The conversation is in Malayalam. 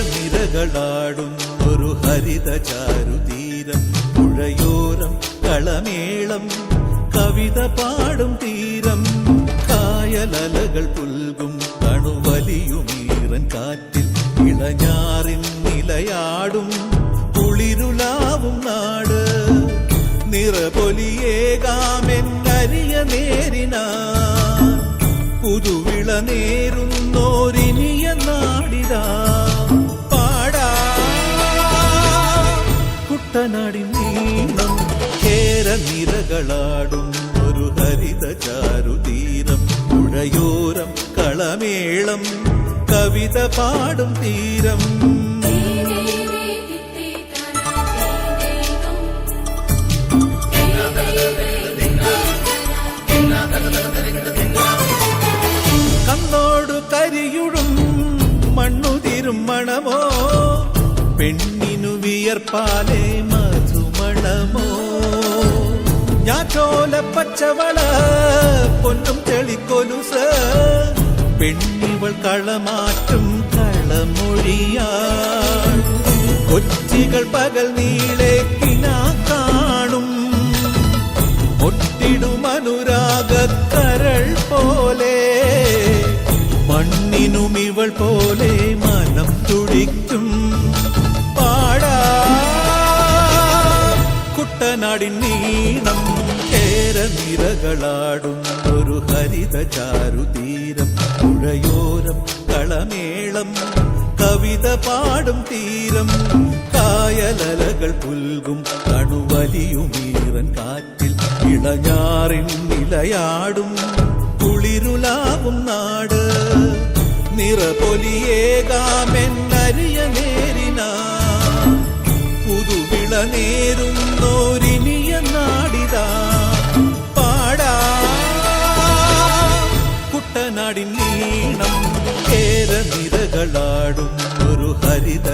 കേരനിരകളാടും ഒരു ഹരിത ചാരുതീരം, പുഴയോരം കളമേളം കവിത പാടും തീരം, കായലലകൾ പുൽകും കണുവലിയുമീറൻ കാറ്റിൽ ഇളഞ്ഞാറിൻ നിലയാടും കുളിരുലാവും നാട്, നിറപൊലിയേകാമെന്നരിയ നേരിനാ പുതുവിള നേരുന്നോരിനിയ നാടിതാ പാടാ കുട്ടനാടിൻ നീണം, കേരനിരകളാടും ഒരു ഹരിത ചാരുതീരം, പുഴയോരം കളമേളം കവിത പാടും തീരം. കണ്ണോടു കരിയുടും മണ്ണുതിരും മണമോ, പെണ്ണിനു വിയർപ്പാലേ മധുമണമോ, ഞാറ്റോല പച്ചവള പൊന്നും ചെളിക്കൊലുസ്, പെണ്ണിവൾ കളമാറ്റും കളമൊഴിയാ, കൊച്ചികൾ പകൽ നീളെ കിനാ കാണും, ഒട്ടിടും അനുരാഗക്കരൾ പോലെ, മണ്ണിനും ഇവൾ പോലെ മനം തുടിക്കും പാടാ കുട്ടനാടിൻ നീണം, കേരനിരകളാടും ഒരു ഹരിത ചാരുതീരം, പുഴയോരം കളമേളം കവിത പാടും തീരം, കായലലകൾ പുൽകും കണുവലിയുമീറൻ കാറ്റിൽ ഇളഞ്ഞാറിൻ നിലയാടും കുളിരുലാവും നാട്, നിറപൊലിയേകാമെന്നരിയ നേരിനാ പുതുവിള നേരുന്നോരിനിയ നാടിതാ പാടാ കുട്ടനാടിൻ നീണം, കേരനിരകളാടും ഒരു ഹരിത